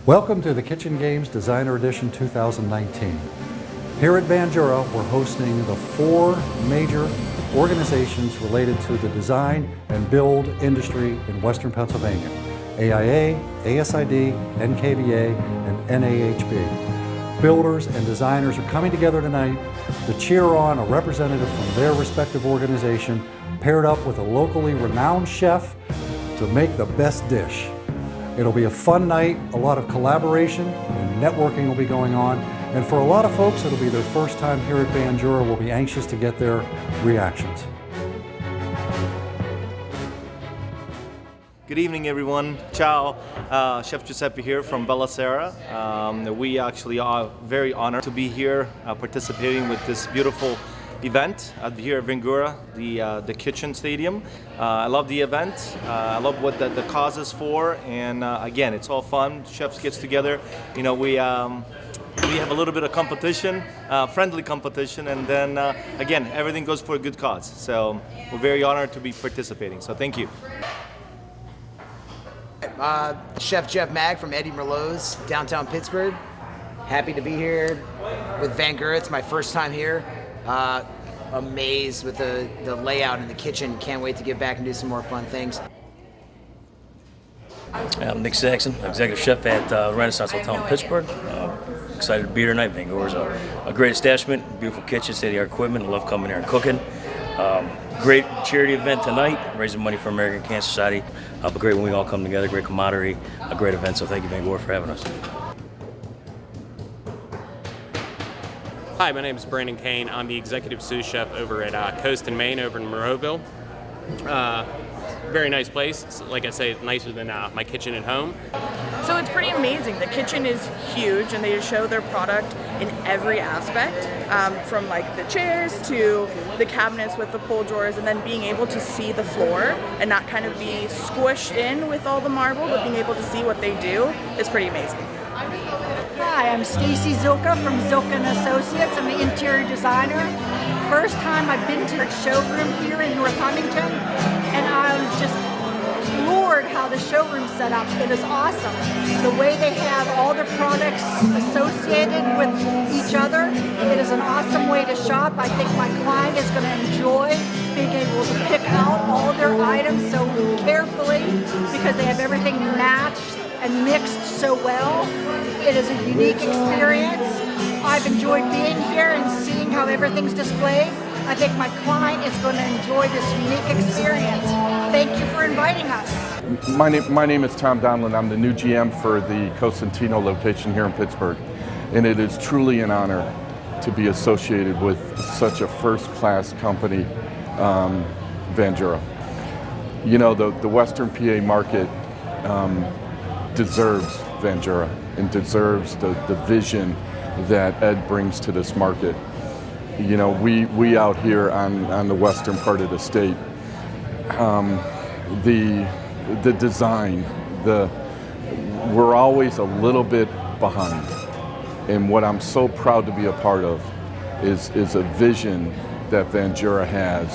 Welcome to the Kitchen Games Designer Edition 2019. Here at Vangura, we're hosting the 4 major organizations related to the design and build industry in Western Pennsylvania: AIA, ASID, NKBA, and NAHB. Builders and designers are coming together tonight to cheer on a representative from their respective organization, paired up with a locally renowned chef to make the best dish. It'll be a fun night, a lot of collaboration and networking will be going on. And for a lot of folks, it'll be their first time here at Vangura. We'll be anxious to get their reactions. Good evening, everyone. Ciao. Chef Giuseppe here from Bella Sera. We actually are very honored to be here participating with this beautiful event here at Vangura, the Kitchen Stadium. I love the event. I love what the cause is for, and again, it's all fun. Chefs gets together. You know, we have a little bit of competition, friendly competition, and then again, everything goes for a good cause. So we're very honored to be participating. So thank you. Chef Jeff Mag from Eddie Merlot's, downtown Pittsburgh. Happy to be here with Vangura. It's my first time here. Amazed with the layout in the kitchen. Can't wait to get back and do some more fun things. I'm Nick Saxon, executive chef at Renaissance Hotel in Pittsburgh. Excited to be here tonight. Vangura is a great establishment, beautiful kitchen, state-of-the-art equipment. I love coming here and cooking. Great charity event tonight, raising money for American Cancer Society. But great when we all come together, great camaraderie, a great event. So thank you, Vangura, for having us. Hi, my name is Brandon Kane. I'm the executive sous chef over at Coast and Maine over in Monroeville. Very nice place. It's, like I say, nicer than my kitchen at home. So it's pretty amazing. The kitchen is huge, and they show their product in every aspect, from like the chairs to the cabinets with the pull drawers, and then being able to see the floor and not kind of be squished in with all the marble, but being able to see what they do is pretty amazing. Hi, I'm Stacy Zilka from Zilka & Associates. I'm the interior designer. First time I've been to the showroom here in North Huntington, and I was just floored how the showroom's set up. It is awesome. The way they have all the products associated with each other, it is an awesome way to shop. I think my client is going to enjoy being able to pick out all their items so carefully because they have everything matched and mixed so well. It is a unique experience. I've enjoyed being here and seeing how everything's displayed. I think my client is going to enjoy this unique experience. Thank you for inviting us. My name is Tom Donlin. I'm the new GM for the Cosentino location here in Pittsburgh. And it is truly an honor to be associated with such a first-class company, Vangura. You know, the Western PA market deserves Vangura and deserves the vision that Ed brings to this market. You know, we out here on the western part of the state, the design, we're always a little bit behind. And what I'm so proud to be a part of is a vision that Vangura has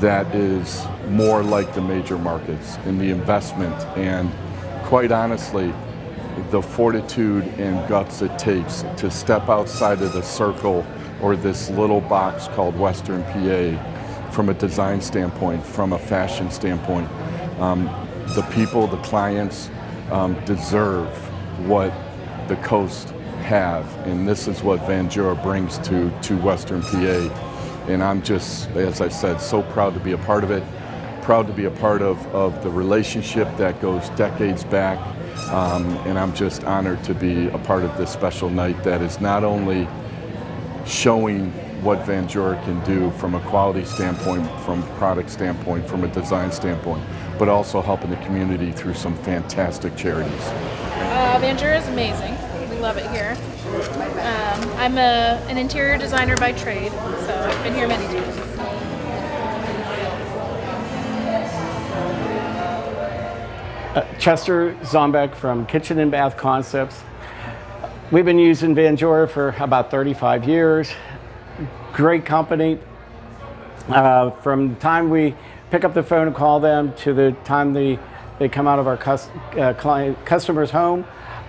that is more like the major markets in the investment and, quite honestly, the fortitude and guts it takes to step outside of the circle or this little box called Western PA from a design standpoint, from a fashion standpoint. The people, the clients deserve what the coast have, and this is what Vangura brings to Western PA. And I'm just, as I said, so proud to be a part of it, proud to be a part of the relationship that goes decades back. And I'm just honored to be a part of this special night that is not only showing what Vangura can do from a quality standpoint, from a product standpoint, from a design standpoint, but also helping the community through some fantastic charities. Vangura is amazing. We love it here. I'm an interior designer by trade, so I've been here many times. Chester Zombeck from Kitchen and Bath Concepts. We've been using Vangura for about 35 years. Great company. From the time we pick up the phone and call them to the time they come out of our customer's home,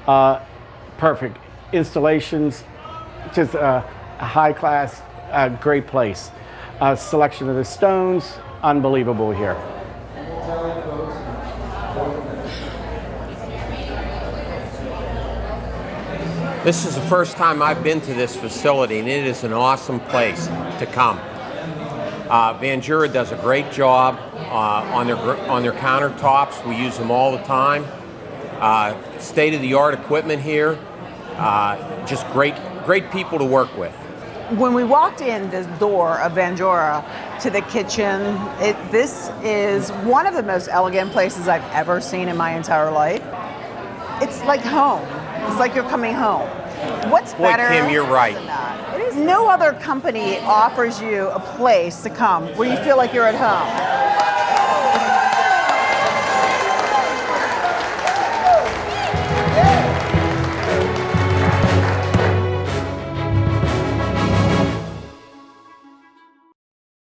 Perfect installations, just a high class, great place. Selection of the stones, unbelievable here. This is the first time I've been to this facility, and it is an awesome place to come. Vangura does a great job on their countertops. We use them all the time. State-of-the-art equipment here. Just great people to work with. When we walked in the door of Vangura to the kitchen, this is one of the most elegant places I've ever seen in my entire life. It's like home. It's like you're coming home. What's better? Boy, Kim, you're right. Than that? No other company offers you a place to come where you feel like you're at home.